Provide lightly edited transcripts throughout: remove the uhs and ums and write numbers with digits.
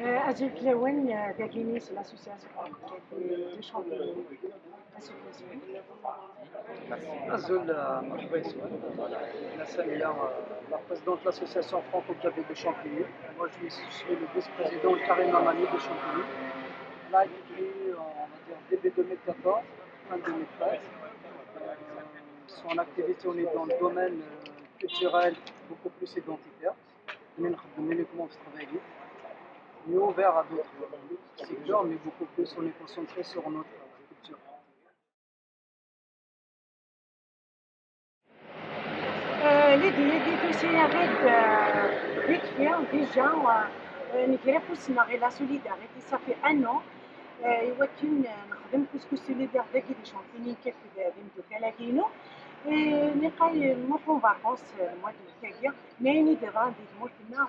أجل في الأول داكيني سي لاسوسياسيون دو شامبيون association. Azul, مرحبا يسوع. أنا سامية, la présidente de l'association franco-kabyle de Champigny. Moi je suis le vice-président Karim Amani de Champigny. On a été créé, on va dire, début 2014, fin 2013. Son activité, on est dans le domaine culturel beaucoup plus identitaire. Mais uniquement au travail. On est ouvert à d'autres secteurs, mais beaucoup plus on est concentré sur notre culture. لدي دوسيات vite fait déjà نكرفوا سنا لا سوليداريتي صافي انو يمكن نخدم كسكو سوليدار داكي دي شامبيني كيف ديمتو كالاكينو نلقاي نروحو فاكونس الموا دو كاكيا نايني دابا دي موتنا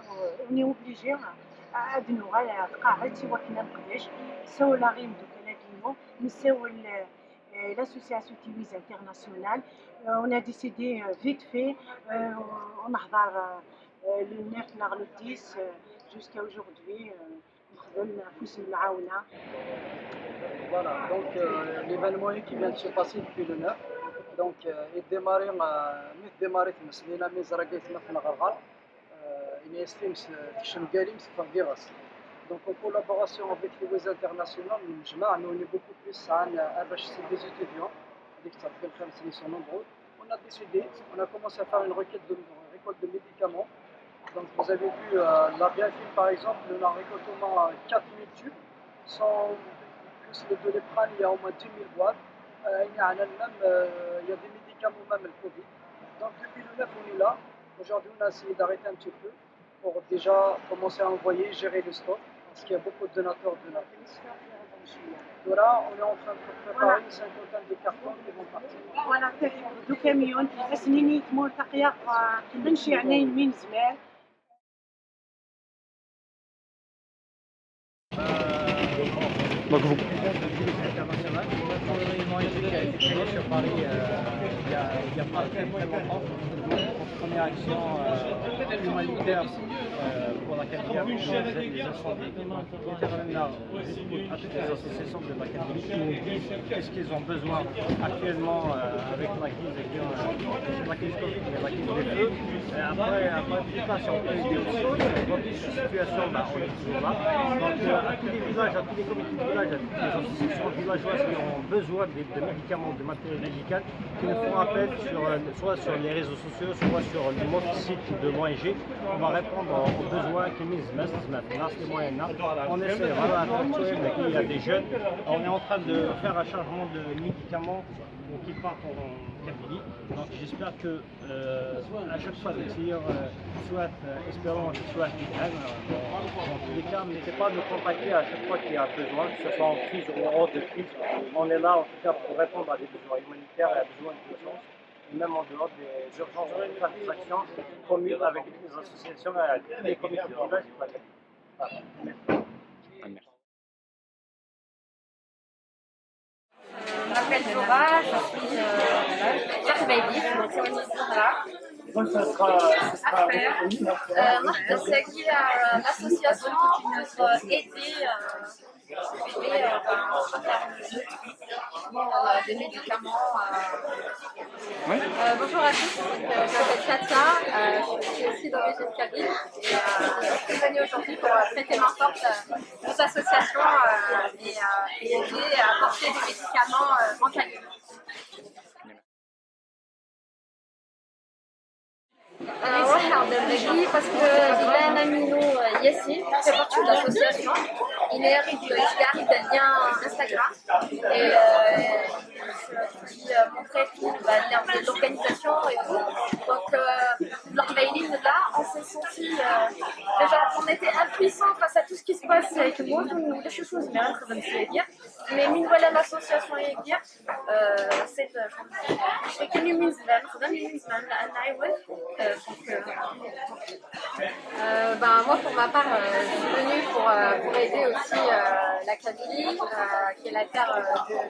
اوني اوبليجي ادنو غا تقاعد سوا كنا نقداش سوا لا غيم دو كالاكينو نساو l'association Tiwiz internationale. On a décidé vite fait, on a le 9 vers le 10 jusqu'à aujourd'hui. Voilà, donc l'événement qui vient de se passer depuis le 9, donc il démarre مسنينا من زرقيتنا في الغرغال يستلم في شمقاليم في فيغاس. Donc en collaboration avec les Tiwiz international, nous on est beaucoup plus c'est des étudiants, ils sont nombreux. On a décidé, on a commencé à faire une récolte de médicaments. Donc vous avez vu la Biafine par exemple, on a récolté au moins 4000 tubes, sans plus de l'éprane, il y a au moins 10 000 boîtes. Il y a des médicaments même le Covid. Donc depuis le 9 on est là. Aujourd'hui on a essayé d'arrêter un petit peu pour déjà commencer à envoyer, gérer le stock. Parce qu'il y a beaucoup de donateurs de la piste. Là, on est en train de préparer une cinquantaine de cartons qui vont partir. Voilà, دو كاميون سنيني ملتقية نمشي عنين من زمان. Donc vous. International, qui a été créé sur Paris il y a pas très longtemps. Première action humanitaire pour la Calédonie, les incendies. On intervient là à toutes les associations de la Calédonie qui nous disent qu'est-ce qu'ils ont besoin actuellement avec la crise Covid, mais la crise des feux. Après tout ça, si on peut aider aussi dans toute situation, on est toujours là. Donc à tous les villages, à tous les comités de village, à toutes les associations villageoises qui ont besoin de médicaments, de matériel médical, qui nous font appel soit sur les réseaux sociaux, soit sur notre site de l'ONG. On va répondre aux besoins qui nous mettent les moyens. On essaie vraiment il y a des jeunes. On est en train de faire un changement de médicaments qui partent en Kabylie. Donc j'espère que à chaque fois les clients espérons soit dans tous les cas, n'hésitez pas à nous contacter à chaque fois qu'il y a besoin, que ce soit en crise ou hors de crise. On est là en tout cas pour répondre à des besoins humanitaires et à des besoins d'urgence. Même en dehors des urgences, on va faire des actions communes avec les associations et les comités de village. Merci. Je m'appelle Zora, je suis Jarbaïdi, donc c'est l'association pour aider des médicaments. Bonjour à tous, je m'appelle Katia, je suis aussi d'origine kabyle et je suis venue aujourd'hui pour prêter main forte aux associations et aider à apporter des médicaments en Kabylie. واحد نجي باسكو إلى نامينو ياسين fait partie de l'association. Il est arrivé via Instagram et qui montrait tout l'organisation et tout. Donc l'organisme là, on s'est senti déjà on était impuissants face à tout ce qui se passe avec le monde. On voulait des choses mais rien de dire. Mais من ولا l'association يدير c'est كأني من زمان خدام من زمان لأن عاود moi pour ma part je suis venue pour aider aussi la Kabylie qui est la terre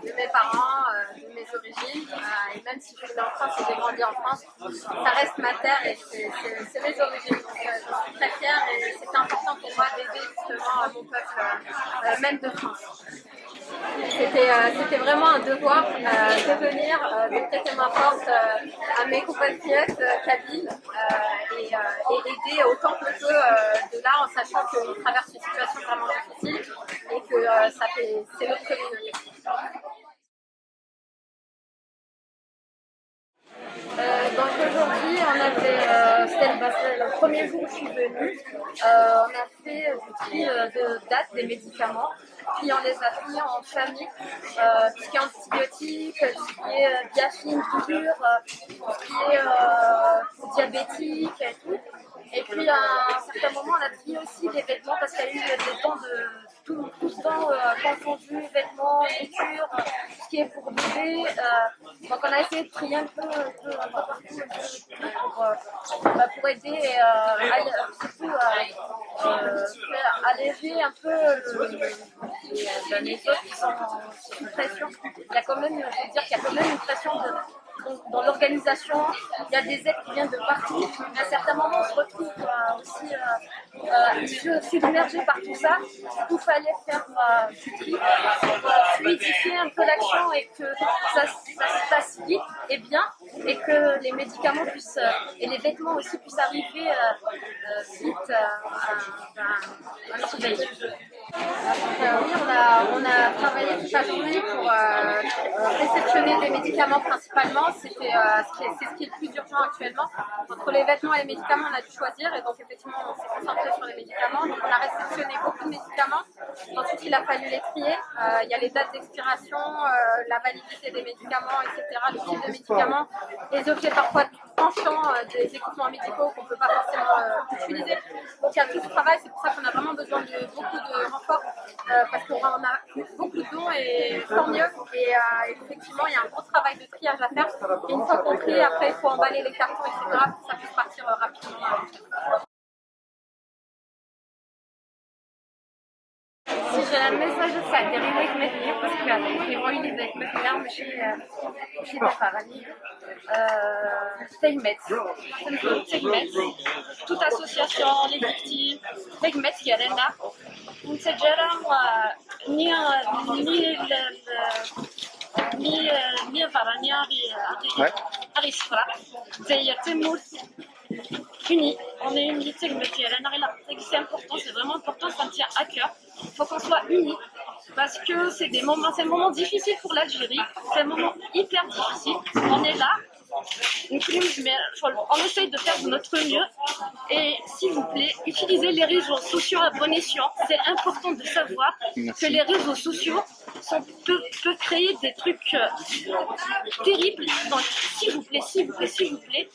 de mes parents, de mes origines et même si je suis en France et j'ai grandi en France ça reste ma terre et c'est mes origines. suis très fière et c'était important pour moi d'aider justement mon peuple, même de France. C'était vraiment un devoir de venir, de prêter ma force à mes compatriotes kabyles et aider autant que je peux de là en sachant qu'on traverse une situation vraiment difficile et que c'est notre communauté. Donc aujourd'hui, c'était le premier jour où je suis venue. On a fait du tri de date des médicaments, puis on les a pris en famille. Tout ce qui est antibiotiques, tout ce qui est biafine, piqûre, tout ce qui est diabétique et tout. Et puis à un certain moment, on a trié aussi les vêtements parce qu'il y a eu des temps de tout ce temps confondu, vêtements, nourriture, ce qui est pour bébé. Donc on a essayé de trier un peu partout pour aider et surtout alléger un peu les autres qui sont sous pression. Il y a quand même, je veux dire qu'il y a quand même une pression dans l'organisation. Il y a des aides qui viennent de partout. À un certain moment, on se retrouve aussi submergé par tout ça. Il fallait faire du tri pour fluidifier un peu l'action et que ça se passe vite et bien et que les médicaments puissent et les vêtements aussi puissent arriver vite à leur veille. Oui, on a travaillé toute la journée pour réceptionner des médicaments principalement. C'est ce qui est le plus urgent actuellement. Entre les vêtements et les médicaments, on a dû choisir et donc effectivement on s'est concentré sur les médicaments. Donc on a réceptionné beaucoup de médicaments. Ensuite il a fallu les trier. Il y a les dates d'expiration, la validité des médicaments, etc. Le type de médicaments, les objets parfois tranchants, des équipements médicaux qu'on ne peut pas forcément utiliser. Donc il y a tout ce travail, c'est pour ça qu'on a vraiment besoin de beaucoup de renforts parce qu'on a beaucoup de dons et tant mieux. Et effectivement, il y a un gros travail de triage à faire. Et une fois qu'on trie, après, il faut emballer les cartons, etc. pour que ça puisse partir rapidement. Si j'ai un message de ça, ديري مثلي باسكو كيبغيو يديك مثلا ماشي دافاراني تهمت toute association les victimes تهمت كيرانا ومسجله ni farania ari sfra زي تموت unis. On est unité, c'est important, c'est vraiment important, ça me tient à cœur. Il faut qu'on soit unis parce que c'est un moment difficile pour l'Algérie, c'est un moment hyper difficile. On est là, on essaye de faire de notre mieux et s'il vous plaît, utilisez les réseaux sociaux à bon escient. C'est important de savoir que les réseaux sociaux peuvent créer des trucs terribles. Donc s'il vous plaît,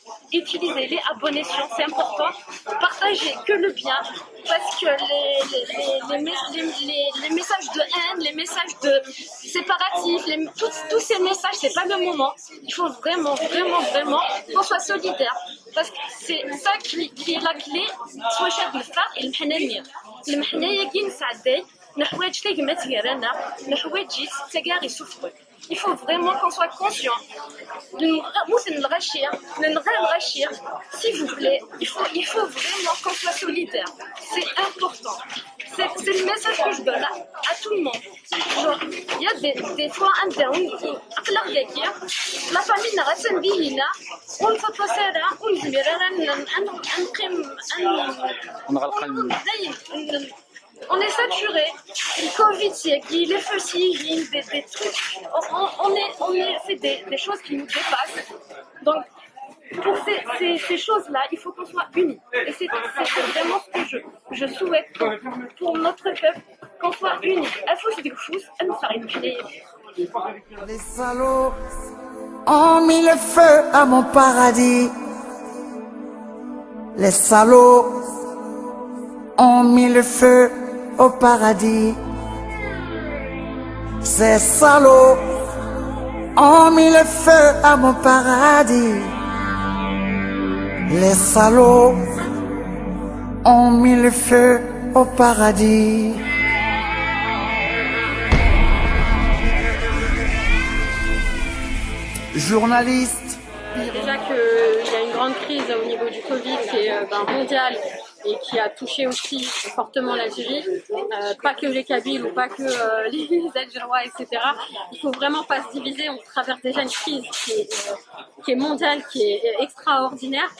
utilisez-les à bon escient, c'est important. Partagez que le bien parce que les messages de haine, les messages de séparatifs, tous ces messages, c'est pas le moment. Il faut vraiment qu'on soit solidaire parce que c'est ça qui est la clé. Soit chef de phare et le محنية كي نساعدي نحوايج تيجمات يرانا نحوايج جيت تجار يسوفوا. Il faut vraiment qu'on soit conscient. S'il vous plaît, il faut vraiment qu'on soit solidaire. C'est important. C'est le message que je donne à tout le monde. Il y a des fois un down la famille n'a rien dit là. On fait pas ça là. On est saturé, le Covid, les feux, des trucs, on fait des choses qui nous dépassent. Donc, pour ces choses-là, il faut qu'on soit unis. Et c'est vraiment ce que je souhaite pour notre peuple, qu'on soit unis. Les salauds ont mis le feu à mon paradis. Les salauds ont mis le feu au paradis. Ces salauds ont mis le feu à mon paradis. Les salauds ont mis le feu au paradis. Journaliste. Déjà qu'il y a une grande crise au niveau du Covid qui est mondiale et qui a touché aussi fortement l'Algérie, pas que les Kabyles ou pas que les Algérois, etc. Il faut vraiment pas se diviser, on traverse déjà une crise qui est mondiale, qui est extraordinaire,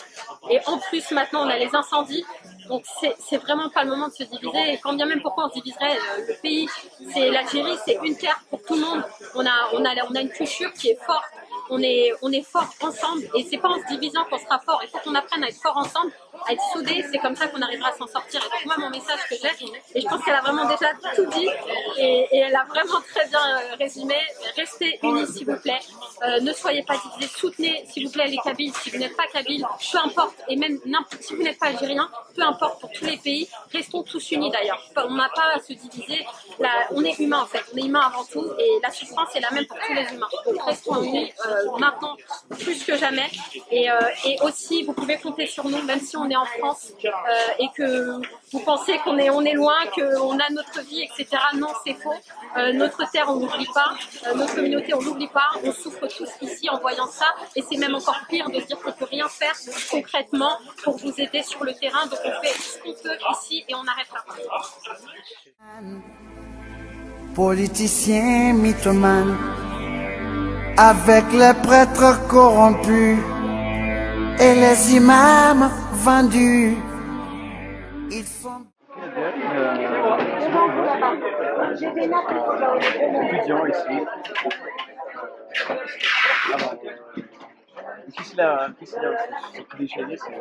et en plus maintenant on a les incendies, donc c'est vraiment pas le moment de se diviser, et quand bien même pourquoi on se diviserait, le pays, c'est l'Algérie, c'est une terre pour tout le monde, on a une culture qui est forte, on est fort ensemble, et c'est pas en se divisant qu'on sera fort, il faut qu'on apprenne à être fort ensemble, à être soudés, c'est comme ça qu'on arrivera à s'en sortir. Et donc moi, mon message que j'ai, et je pense qu'elle a vraiment déjà tout dit, et elle a vraiment très bien résumé, restez unis s'il vous plaît, ne soyez pas divisés, soutenez s'il vous plaît les Kabyles, si vous n'êtes pas Kabyle, peu importe, et même si vous n'êtes pas Algérien, peu importe pour tous les pays, restons tous unis d'ailleurs, on n'a pas à se diviser, on est humain en fait, on est humain avant tout, et la souffrance est la même pour tous les humains, donc restons unis maintenant plus que jamais, et aussi vous pouvez compter sur nous, même si on est en France et que vous pensez qu'on est loin, qu'on a notre vie, etc. Non, c'est faux. Notre terre, on l'oublie pas. Notre communauté, on l'oublie pas. On souffre tous ici en voyant ça. Et c'est même encore pire de se dire qu'on peut rien faire concrètement pour vous aider sur le terrain. Donc on fait ce qu'on peut ici et on arrête là. Politiciens mythomanes, avec les prêtres corrompus et les imams vendus, ils font... Étudiant ici. Alors, qu'est-ce qu'il a aussi cliché, c'est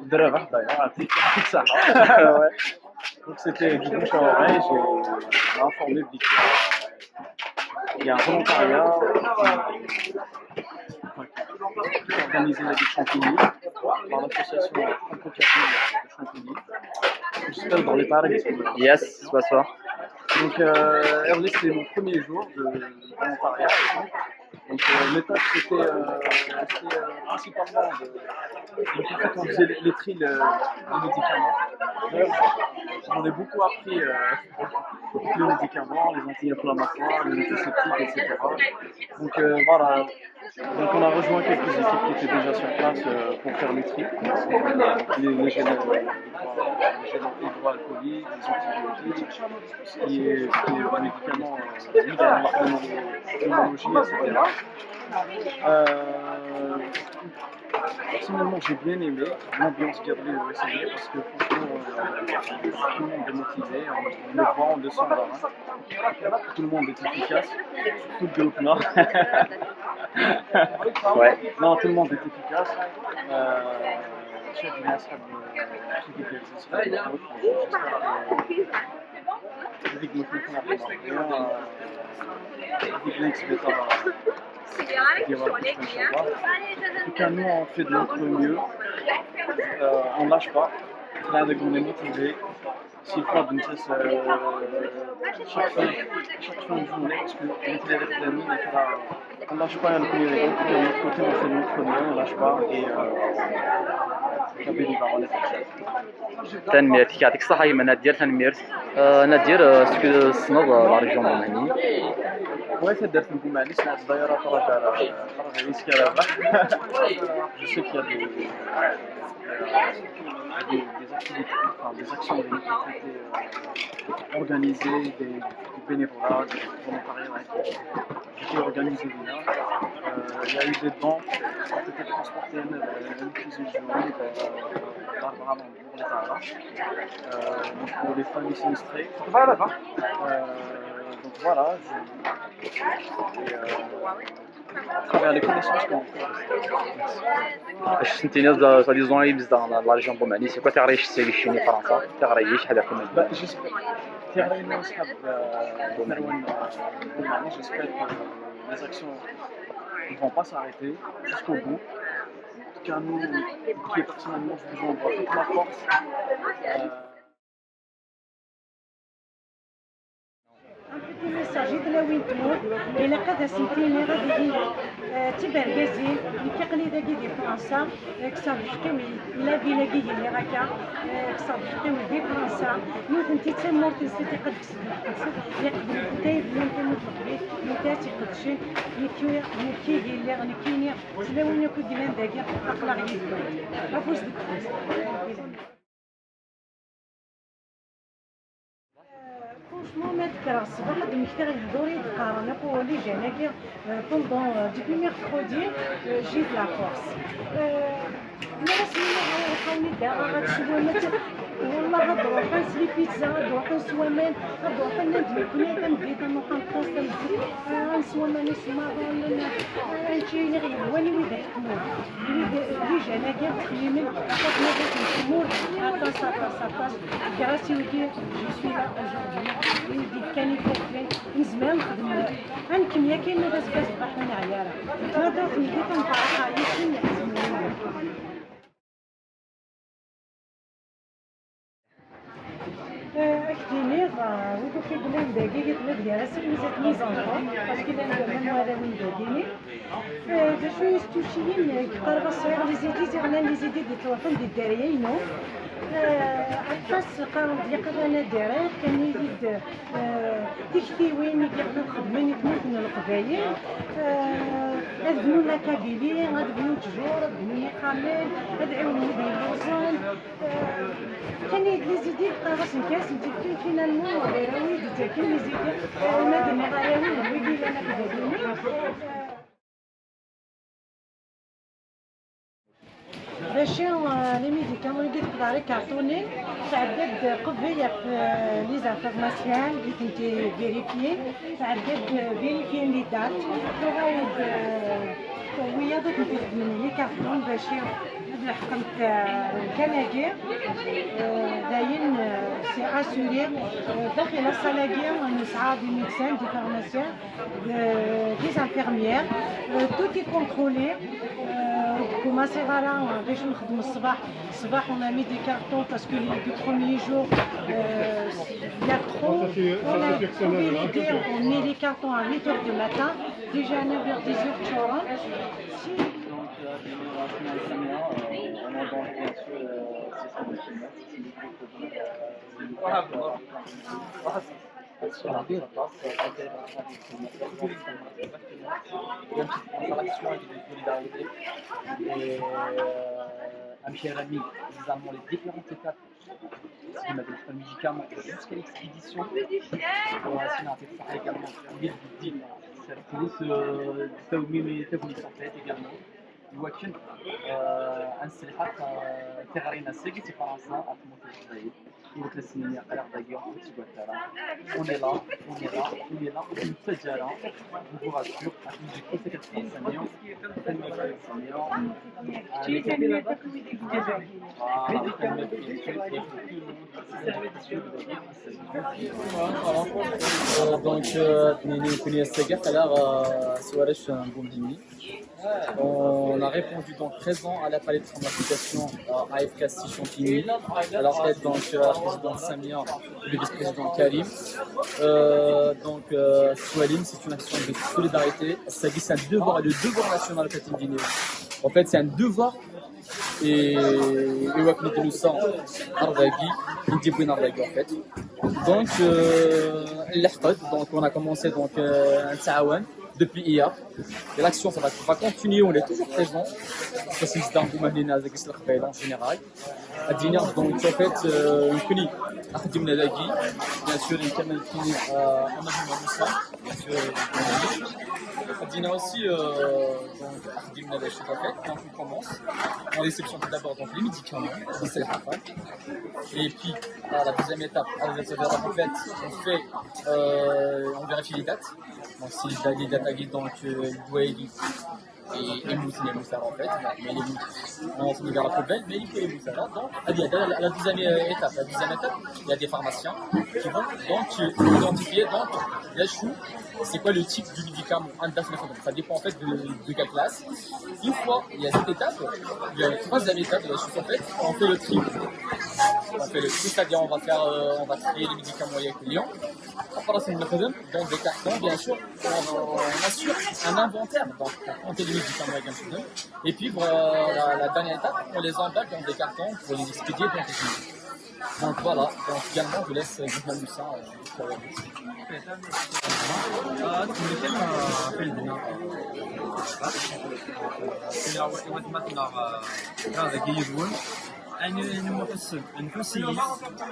de la vache d'ailleurs, ça. Ouais. Donc c'était du bouche à oreille, j'ai informé il y a un volontariat qui organisait la vie de Champigny par l'association franco-kabyle de Champigny. J'espère dans les paris. Yes, bonsoir. Donc Hervé, c'était mon premier jour de volontariat. Donc l'étape c'était principalement donc en fait on faisait les tri les médicaments. D'ailleurs, j'en ai beaucoup appris les médicaments, les anti-inflammatoires, les antiseptiques, etc. Donc voilà. Donc on a rejoint quelques équipes qui étaient déjà sur place pour faire les tri. Les gels hydroalcooliques, les antibiotiques, qui est des médicaments mis dans la pneumologie, etc. Personnellement, j'ai bien aimé l'ambiance gardée au SNE parce que franchement, tout le monde est motivé, on le voit, on le sent là. Tout le monde est efficace, tout le groupe nord. Ouais. Non, tout le monde est efficace. Chef du master de l'exercice. En tout cas, nous on fait de notre mieux, on lâche pas, là on est motivé. S'il faut, donc ça chaque fin de journée, parce que on lâche pas un peu, de notre côté on fait de notre mieux, on lâche pas et كابيلي باغون تنميرتك يعطيك الصحة يما نادير تنميرت نادير سكو سنوض لا ريجيون روماني Ouais, c'est d'être un peu mal, c'est d'ailleurs à travers les risques à la base. Je sais qu'il y a des activités, enfin des actions qui ont été organisées, du bénévolat, du volontariat qui étaient organisées là. Il y a eu des dons qui ont été transportés une cuisine jaune vers l'Arbre pour les familles sinistrées. Va là-bas. Donc voilà, à travers les connaissances qu'on fait. اش انت ناس لي زون بزاف لا ريجيون روماني سي كوا تعريش سي شيني فرنسا تعريش شحال كمان J'espère que les actions ne vont pas s'arrêter jusqu'au bout. En tout cas, nous, qui personnellement, je vous envoie toute ma force. Il s'agit de la Wintour et la capacité de تبرقازين كيقلي داكي دي فرنسا كصاب حكاوي لا فيلا كي اللي راكا كصاب حكاوي دي فرنسا نوت انت تسمور تنسيتي قد يقدر كتايب اللي انت مطلبي انت تيقدشين نكي اللي غنكيني سلاوني كو ديما داكي اقلا غير عفوش ديك Franchement, mettre الصباح هاد المكتب يهضروا يتقارن بولي جاناكي بوندون ديبي ميركودي جيت لا فورس الناس اللي غنلقاوني دابا غتشوامات والله غنروح نسلي بيتزا غنروح نسوامان غنروح ندوي كنا كنبدا كنوقع نقص كنزيد غنسوامان سمارون هادشي اللي غيهواني ويدا يحكمون اللي جاناكي تخيمن عطات نبات نحمور عطا صافاص كراسي ودي جو سوي لا اوجوردي ولدي كان يفوقني من زمان نخدم غنكميا كاين ناس كتصبحوني عياره هذا في يدي كنفرح عايشين يحزنوني اكتيني ودو كيقولوا داكي قلت لك ديال راسك ميزات ميزانطون باسكو انا ندير هذا من داكيني باش يستوشيين كقربه الصغير لي زيدي زعما لي زيدي ديال الوطن ديال الدريينو عطاس قارن ديال انا دايره كان يدير تيكتي وين كيقدر خدماني تموت من القبايل هاد بنو لاكابيلي هاد بنو تجور هاد بنو قامل هاد عاوني ديال الوزن كان لي زيدي بطرس نكاس نتيكي فينالمون غيراوي ديتاكي لي زيدي ما دينا غيراوي ويدي انا كدابيني باش لي ميديكامون اللي تقدري كارطوني تعدد قبيله في لي زانفورماسيون اللي كنتي فيريفيي تعدد فيريفيي لي دات وغايد ويا دوك نخدم لي كارطون باش هاد الحكم تاع الكناكير داين سي اسوري داخل الصلاكير نسعى دي ميدسان دي فارماسيان دي زانفيرميير توتي كونترولي كوما صغارا باش نخدم الصباح on a mis des cartons parce que les deux premiers jours il y a trop on a trouvé l'idée on met les cartons à 8h du matin déjà à 9h 10h تشورا امشي رامي évidemment les différentes étapes qui m'avaient fait médicaments jusqu'à l'expédition pour essayer également بالدين الفلوس تسوي صفات également ولكن انسلحات تغرينا ساكي في فرنسا اطموط الجزائر وثلاث سنين قلق داكيا on est là متجرة vous rassure du coup donc on a répondu donc présent à l'appel de l'application AFK6 Champigny. Alors donc la présidente Samia, le vice-président Karim. Donc Swalim, c'est une action de solidarité. Ça dit c'est un devoir, le devoir national de la Guinée. En fait, c'est un devoir. Et nous sommes Ardagui, en fait. Donc on a commencé donc un Taouan depuis hier. Et l'action ça va continuer, on est toujours présent. Ça c'est dans le en général. À dîner donc en fait on connaît Ahdim Nadagi, bien sûr il y a Amadou Moussa, bien sûr à dîner aussi donc Ahdim Nadagi en fait quand on commence on réceptionne d'abord donc les médicaments, c'est la rafale. Et puis à la deuxième étape, en fait on vérifie les dates. Donc si les dates donc Douaili et Moussala en fait, mais on se met vers la poubelle, mais il fait les Moussala. Donc la deuxième étape, il y a des pharmaciens qui vont donc identifier donc les choux. C'est quoi le type du médicament? Ça dépend en fait de quelle classe. Une fois il y a cette étape, il y a une troisième étape de la chute en fait, on fait le tri. On fait le tout, c'est-à-dire on va trier les médicaments avec le lion. Après, c'est une dans des cartons, bien sûr, on assure un inventaire, donc pour compter les médicaments avec un film. Et puis la dernière étape, on les emballe dans des cartons pour les expédier dans des cliniques. Donc voilà, donc également je laisse Guzman Moussa pour la musique. أنا مقسم نفسي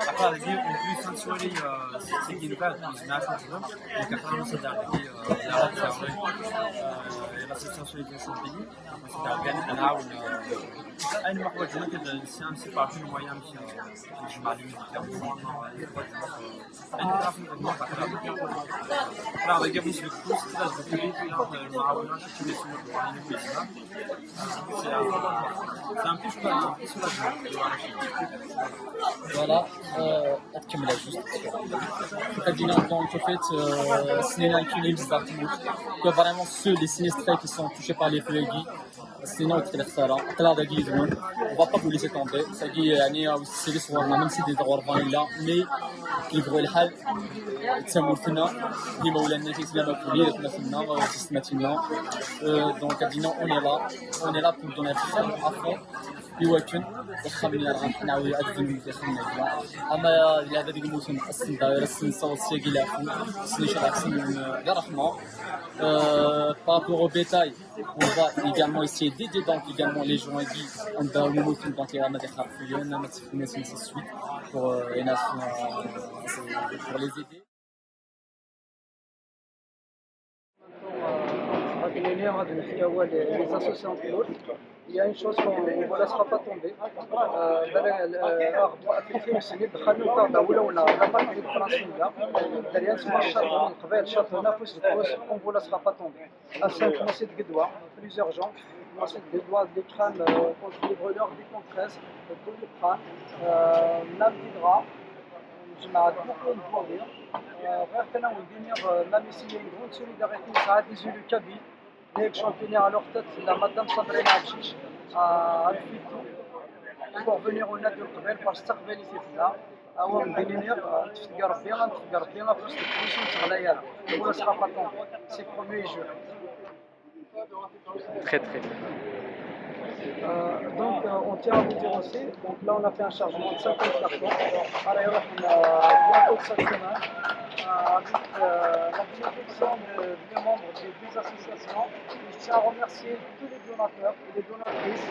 أقرأ ذي وفي سنسوري سجين بعد ناس مثلا كفانا صدق ذي لا تسوي لا سنسوري ذي سنتي صدق يعني أنا عاون أنا محور جنك الإنسان سبارتين ويا مش جمالي أنا أعرف إنه أقرأ ذي قبل شوي كوس تلاش بكري في المعاونات اللي يسمون بعين فيها سامتيش كنا Voilà, أكمل juste. C'est-à-dire donc en fait, que vraiment ceux les sinistrés qui sont touchés par les flégues, sinon on va pas vous laisser tomber. C'est souvent même si des droits là, mais ils vont le hal. تسمو فينا ديما ولا الناس يسلموا كلية مثلنا سيستماتينا دونك دينا اوني لا بور دوني افون يوكن وخمنا راه نعاود عدنا في خمنا اما الا هذا الموسم اصلا داير السنسه والسياق لافون سنيش احسن يا رحمه بارابور au bétail on va également essayer d'aider donc également les gens qui ont dans le mousson donc il y a des harfouillons mais c'est suite pour les nations pour les aider. Les associations entre l'autre, il y a une chose qu'on ne vous laissera pas tomber. On ne vous laissera pas tomber. À 5 mois, c'est de Guédoua, plusieurs gens. Ensuite, des doigts, des crânes contre les brûleurs, des compresses, tous les crânes, l'amidra. Je m'arrête beaucoup de mourir. Même ici, il y a une grande solidarité, ça a des élus kabyles. Les championnaires à leur tête, la madame Sabrina Abchich à Alfitou pour venir au Nad Al-Qbel pour se faire ici là. أو مدينير تفكر بيان فاش تكريشن تغليا ولا سera pas tombé. C'est le premier jeu. Très très bien. Donc on tient à vous dire aussi, donc là on a fait un chargement de 50 cartons. Alors on a bientôt cette semaine avec la bénédiction des membres des deux associations. Je tiens à remercier tous les donateurs et les donatrices,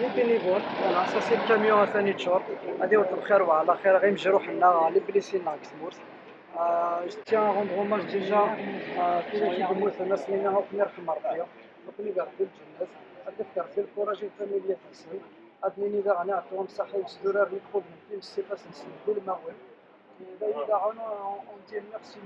les bénévoles. Voilà, ça c'est le camion à Sanitchor. هذه وتبخير وعلى خير غير مجروح لنا اللي بليسين ناقص مورس. Je tiens à rendre hommage déjà في l'équipe de Moussa الناس اللي نهاو في نرخ مرضية. وكل يقعد الجنة. أذكر في الكوراج الفاميليا في السن. أدنيني ذا غني أعطوهم صحة يسدورا ريكوب من السيفاس نسلبوا المغرب. إذا on dit merci.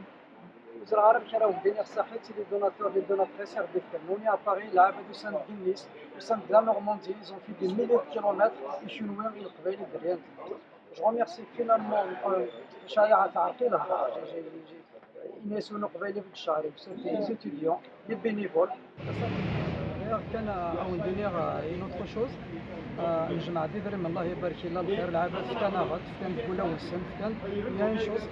Nous avons fait des sacrifices des donateurs et des donatrices à Paris, là, du Saint-Denis, au sein de la Normandie, ils ont fait des milliers de kilomètres. Je remercie finalement les étudiants, les bénévoles. كان عاون دينير une autre chose نجمع ديدري من الله يبارك لنا الخير العباد في كنغات في كان كولا والسن في كان il y a une chose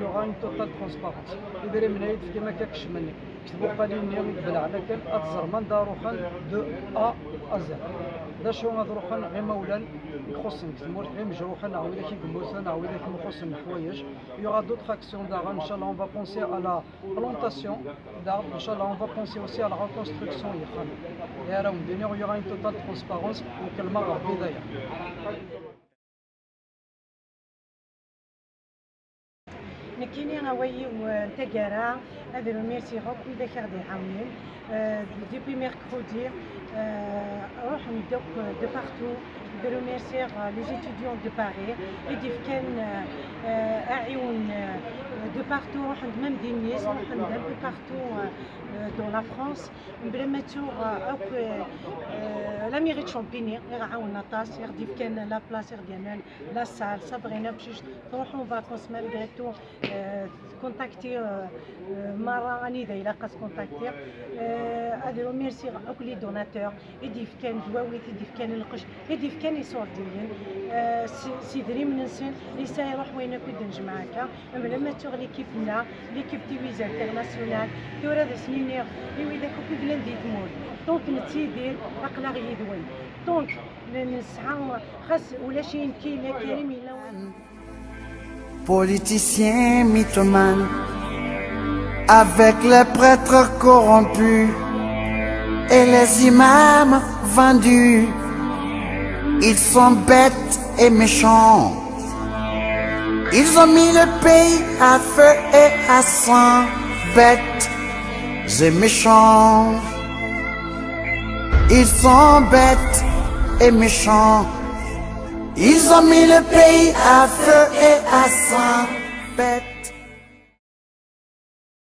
يوغا une totale transparence ديدري من هيد كيما كاكش مني كتبوا قالين يوم بلعنا كان اتزر من داروخان دو ا ازر دا شو غادروخان غير مولان يخص نتمور غير مجروحان نعاود كي كموسا نعاود كي مخص الحوايج يوغا دوطخ اكسيون داغا ان شاء الله on va penser à la plantation d'arbres ان شاء الله on va penser aussi à la reconstruction يخان يا راه نديرو يوغا une totale transparence وكلمه بدايه نكيني غاوي ونتاكارا هذا ميرسي غوك إذا كاردي عاونين ديبي ميركودي روح ندوك دو بارتو de remercier les étudiants de Paris et d'Ifken أعين de partout عند même des nièces عند un peu partout dans la France بريماتور لا ميريت شامبيني يعاوننا طاس يغدي كان لا بلاص ديالنا لا سال صبرينا باش تروحوا فاكونس مالغري تو كونتاكتي مره راني دايره قاس كونتاكتي اديرو ميرسي اوك لي دوناتور يديف كان دواويت يديف كان القش يديف كان يصور ديالين سيدري من نسين ليسا يروح وين كنت نجمعك لما تور ليكيبنا ليكيب تيفيز انترناسيونال تورا ذا سنينير اللي اذا كنت بلان ديت مول دونك نتيدير اقلاغ يدوين دونك نسعى خاص ولا شي كاين كريم الا Politiciens mythomanes, avec les prêtres corrompus et les imams vendus, ils sont bêtes et méchants. Ils ont mis le pays à feu et à sang, bêtes et méchants. Ils sont bêtes et méchants. Ils ont mis le pays à feu et à sang, bêtes